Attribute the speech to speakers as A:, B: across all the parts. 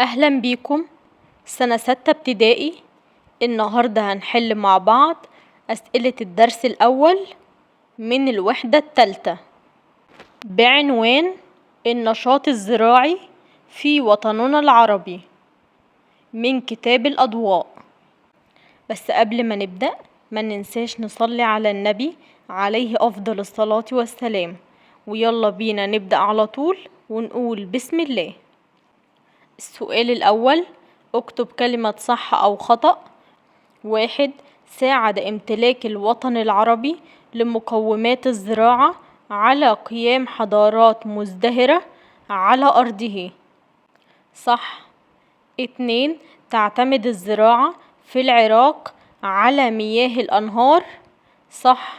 A: أهلا بيكم سنة 6 ابتدائي. النهاردة هنحل مع بعض أسئلة الدرس الأول من الوحدة الثالثة بعنوان النشاط الزراعي في وطننا العربي من كتاب الأضواء. بس قبل ما نبدأ ما ننساش نصلي على النبي عليه أفضل الصلاة والسلام. ويلا بينا نبدأ على طول ونقول بسم الله. السؤال الأول، اكتب كلمة صح أو خطأ. 1. ساعد امتلاك الوطن العربي لمقومات الزراعة على قيام حضارات مزدهرة على أرضه. صح. 2. تعتمد الزراعة في العراق على مياه الأنهار. صح.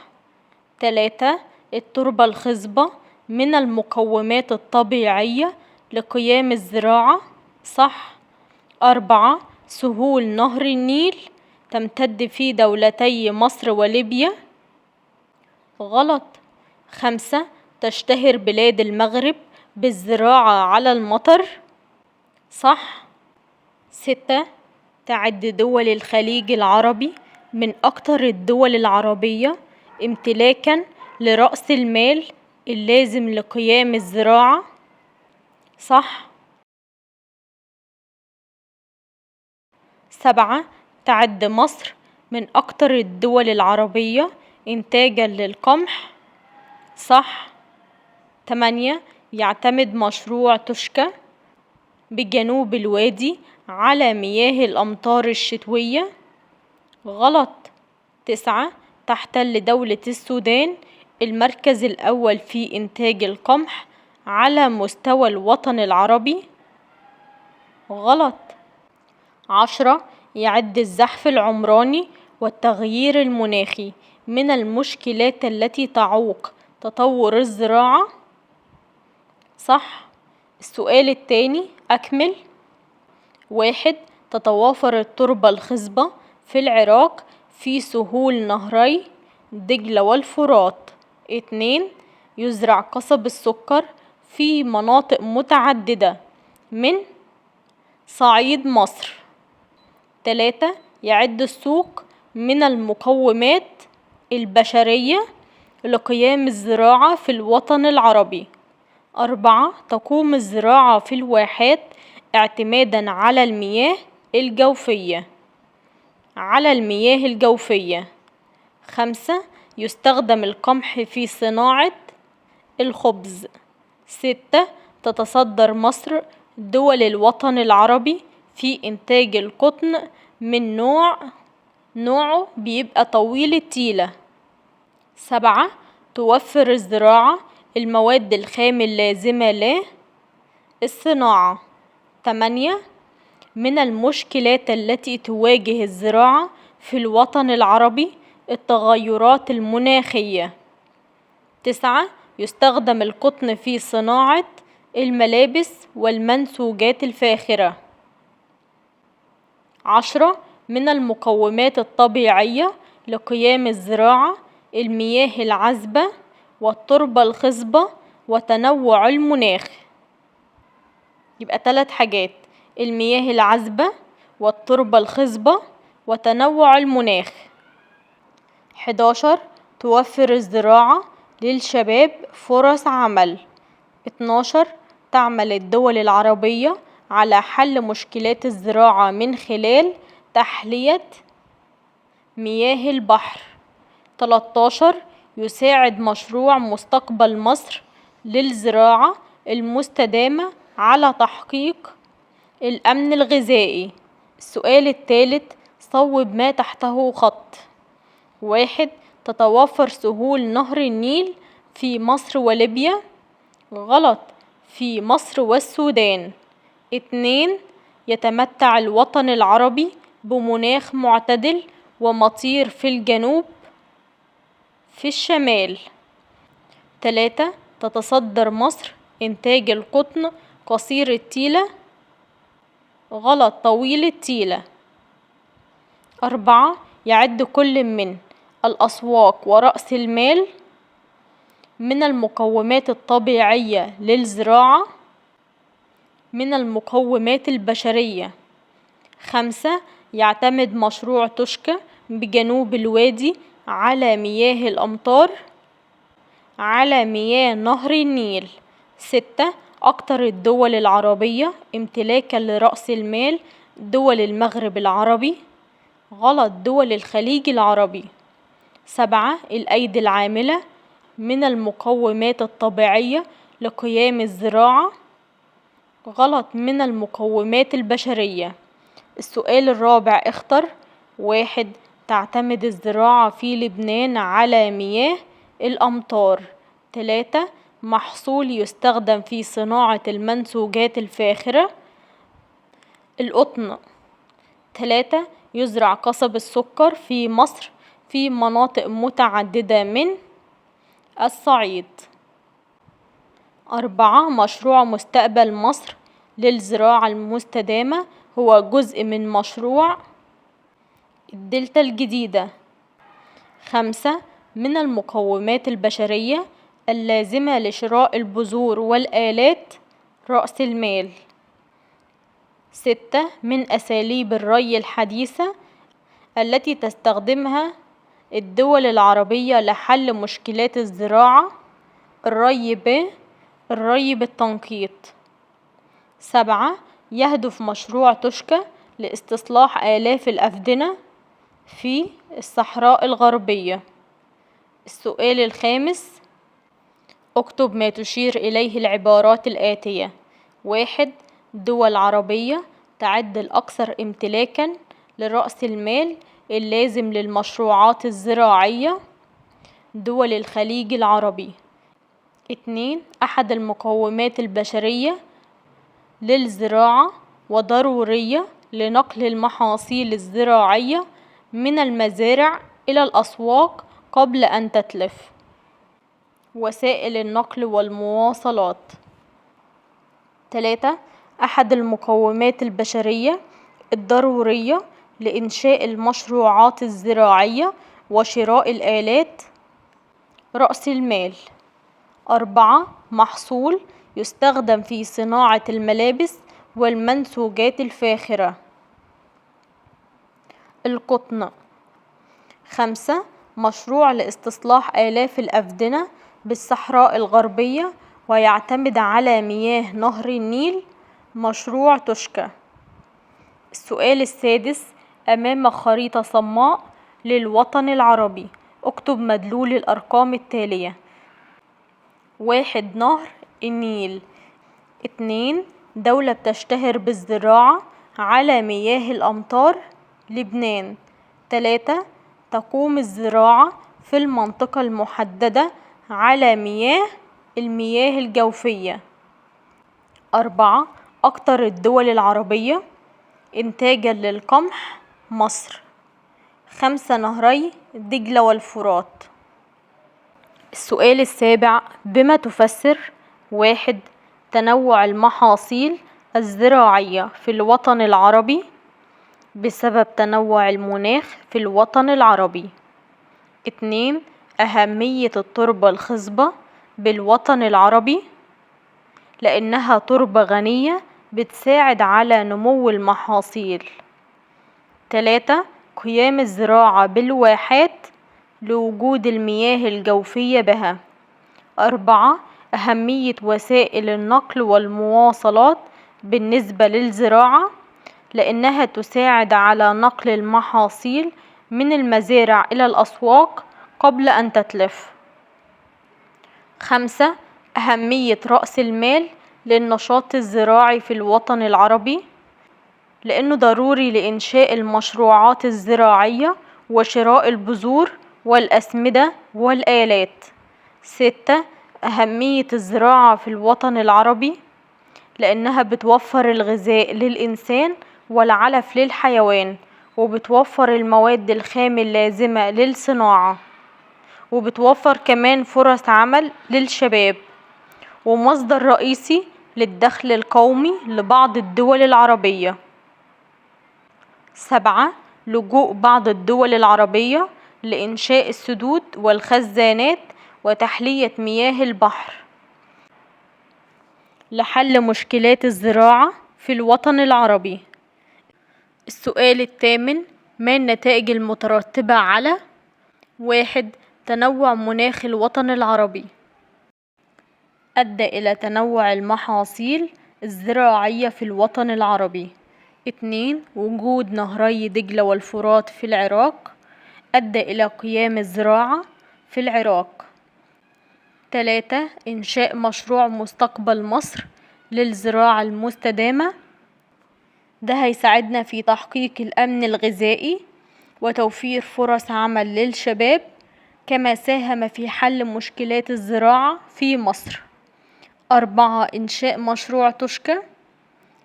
A: 3. التربة الخصبة من المقومات الطبيعية لقيام الزراعة. صح. 4. سهول نهر النيل تمتد في دولتي مصر وليبيا. غلط. 5. تشتهر بلاد المغرب بالزراعة على المطر. صح. 6. تعد دول الخليج العربي من أكثر الدول العربية امتلاكا لرأس المال اللازم لقيام الزراعة. صح. 7. تعد مصر من أكثر الدول العربية إنتاجا للقمح. صح. 8. يعتمد مشروع توشكا بجنوب الوادي على مياه الأمطار الشتوية. غلط. 9. تحتل دولة السودان المركز الأول في إنتاج القمح على مستوى الوطن العربي. غلط. 10. يعد الزحف العمراني والتغيير المناخي من المشكلات التي تعوق تطور الزراعة. صح. السؤال الثاني أكمل. 1. تتوافر التربة الخصبة في العراق في سهول نهري دجلة والفرات. 2. يزرع قصب السكر في مناطق متعددة من صعيد مصر. 3. يعد السوق من المقومات البشرية لقيام الزراعة في الوطن العربي. 4. تقوم الزراعة في الواحات اعتمادا على المياه الجوفية. 5. يستخدم القمح في صناعة الخبز. 6. تتصدر مصر دول الوطن العربي في إنتاج القطن من نوعه بيبقى طويل التيلة. 7. توفر الزراعة المواد الخام اللازمة للصناعة. 8. من المشكلات التي تواجه الزراعة في الوطن العربي التغيرات المناخية. 9. يستخدم القطن في صناعة الملابس والمنسوجات الفاخرة. 10. من المقومات الطبيعية لقيام الزراعة المياه العذبة والتربة الخصبة وتنوع المناخ. يبقى 3 حاجات: المياه العذبة والتربة الخصبة وتنوع المناخ. 11. توفر الزراعة للشباب فرص عمل. 12. تعمل الدول العربية على حل مشكلات الزراعة من خلال تحلية مياه البحر. 13. يساعد مشروع مستقبل مصر للزراعة المستدامة على تحقيق الأمن الغذائي. السؤال الثالث صوب ما تحته خط. 1. تتوافر سهول نهر النيل في مصر وليبيا. غلط. في مصر والسودان. 2. يتمتع الوطن العربي بمناخ معتدل ومطير في الجنوب في الشمال. 3. تتصدر مصر إنتاج القطن قصير التيلة. غلط. طويل التيلة. 4. يعد كل من الأسواق ورأس المال من المقومات الطبيعية للزراعة. من المقومات البشرية. 5. يعتمد مشروع توشكا بجنوب الوادي على مياه الأمطار على مياه نهر النيل. 6. أكثر الدول العربية امتلاكا لرأس المال دول المغرب العربي. غلط، دول الخليج العربي. 7. الأيدي العاملة من المقومات الطبيعية لقيام الزراعة. غلط، من المقومات البشرية. السؤال الرابع اختر. 1. تعتمد الزراعة في لبنان على مياه الأمطار. 3. محصول يستخدم في صناعة المنسوجات الفاخرة. القطن. 3. يزرع قصب السكر في مصر في مناطق متعددة من الصعيد. 4. مشروع مستقبل مصر للزراعة المستدامة هو جزء من مشروع الدلتا الجديدة. 5. من المقومات البشرية اللازمة لشراء البذور والآلات رأس المال. 6. من أساليب الري الحديثة التي تستخدمها الدول العربية لحل مشكلات الزراعة الري بالتنقيط. 7. يهدف مشروع توشكا لاستصلاح آلاف الأفدنة في الصحراء الغربية. السؤال الخامس اكتب ما تشير إليه العبارات الآتية. 1. دول عربية تعد الأكثر امتلاكا لرأس المال اللازم للمشروعات الزراعية دول الخليج العربي. 2. أحد المقومات البشرية للزراعة وضرورية لنقل المحاصيل الزراعية من المزارع إلى الأسواق قبل أن تتلف. وسائل النقل والمواصلات. 3. أحد المقومات البشرية الضرورية لإنشاء المشروعات الزراعية وشراء الآلات رأس المال. 4. محصول يستخدم في صناعة الملابس والمنسوجات الفاخرة. القطن. 5. مشروع لاستصلاح آلاف الأفدنة بالصحراء الغربية ويعتمد على مياه نهر النيل مشروع توشكا. السؤال السادس أمام خريطة صماء للوطن العربي اكتب مدلول الأرقام التالية. 1. نهر النيل. 2. دولة بتشتهر بالزراعة على مياه الأمطار لبنان. 3. تقوم الزراعة في المنطقة المحددة على المياه الجوفية. 4. أكثر الدول العربية إنتاجا للقمح مصر. 5. نهري دجلة والفرات. السؤال السابع بما تفسر. 1. تنوع المحاصيل الزراعية في الوطن العربي بسبب تنوع المناخ في الوطن العربي. 2. أهمية التربة الخصبة بالوطن العربي لأنها تربة غنية بتساعد على نمو المحاصيل. 3. قيام الزراعة بالواحات لوجود المياه الجوفية بها. 4. أهمية وسائل النقل والمواصلات بالنسبة للزراعة لأنها تساعد على نقل المحاصيل من المزارع إلى الأسواق قبل أن تتلف. 5. أهمية رأس المال للنشاط الزراعي في الوطن العربي لأنه ضروري لإنشاء المشروعات الزراعية وشراء البذور والأسمدة والآلات. 6. أهمية الزراعة في الوطن العربي لأنها بتوفر الغذاء للإنسان والعلف للحيوان وبتوفر المواد الخام اللازمة للصناعة وبتوفر كمان فرص عمل للشباب ومصدر رئيسي للدخل القومي لبعض الدول العربية. 7. لجوء بعض الدول العربية لإنشاء السدود والخزانات وتحلية مياه البحر. لحل مشكلات الزراعة في الوطن العربي. السؤال الثامن: ما النتائج المترتبة على 1. تنوع مناخ الوطن العربي أدى إلى تنوع المحاصيل الزراعية في الوطن العربي. 2. وجود نهري دجلة والفرات في العراق أدى إلى قيام الزراعة في العراق. 3. إنشاء مشروع مستقبل مصر للزراعة المستدامة، ده هيساعدنا في تحقيق الأمن الغذائي وتوفير فرص عمل للشباب، كما ساهم في حل مشكلات الزراعة في مصر. 4. إنشاء مشروع توشكا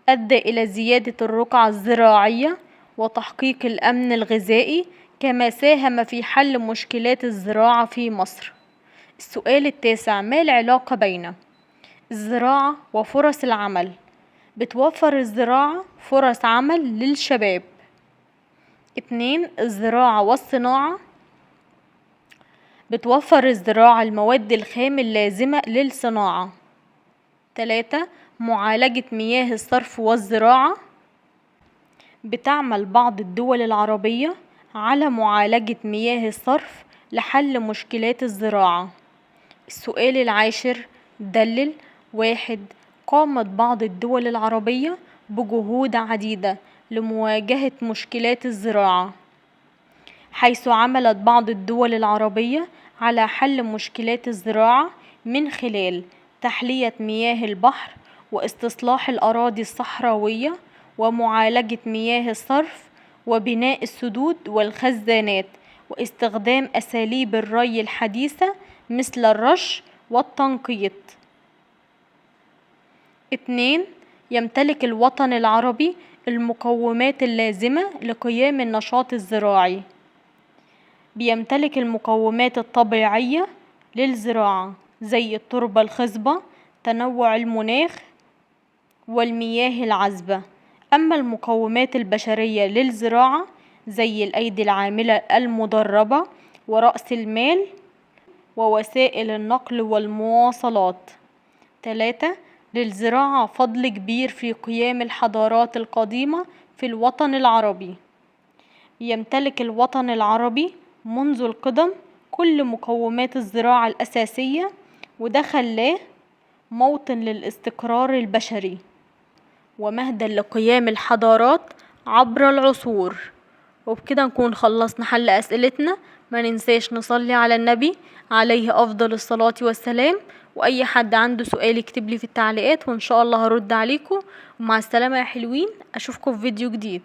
A: أدى إلى زيادة الرقعة الزراعية وتحقيق الأمن الغذائي، كما ساهم في حل مشكلات الزراعة في مصر. السؤال التاسع: ما العلاقة بين الزراعة وفرص العمل؟ بتوفر الزراعة فرص عمل للشباب. 2. الزراعة والصناعة: بتوفر الزراعة المواد الخام اللازمة للصناعة. 3. معالجة مياه الصرف والزراعة: بتعمل بعض الدول العربية على معالجة مياه الصرف لحل مشكلات الزراعة. السؤال العاشر: دلل. 1. قامت بعض الدول العربية بجهود عديدة لمواجهة مشكلات الزراعة، حيث عملت بعض الدول العربية على حل مشكلات الزراعة من خلال تحلية مياه البحر واستصلاح الأراضي الصحراوية ومعالجة مياه الصرف وبناء السدود والخزانات واستخدام أساليب الري الحديثة مثل الرش والتنقيط. 2. يمتلك الوطن العربي المقومات اللازمة لقيام النشاط الزراعي. بيمتلك المقومات الطبيعية للزراعة زي التربة الخصبة، تنوع المناخ، والمياه العذبة. أما المقومات البشرية للزراعة زي الأيدي العاملة المدربة ورأس المال ووسائل النقل والمواصلات. 3. للزراعة فضل كبير في قيام الحضارات القديمة في الوطن العربي. يمتلك الوطن العربي منذ القدم كل مقومات الزراعة الأساسية، وده خلاه موطن للاستقرار البشري ومهدا لقيام الحضارات عبر العصور. وبكده نكون خلصنا حل أسئلتنا. ما ننساش نصلي على النبي عليه أفضل الصلاة والسلام، وأي حد عنده سؤال يكتب لي في التعليقات وإن شاء الله هرد عليكم. ومع السلامة يا حلوين، أشوفكم في فيديو جديد.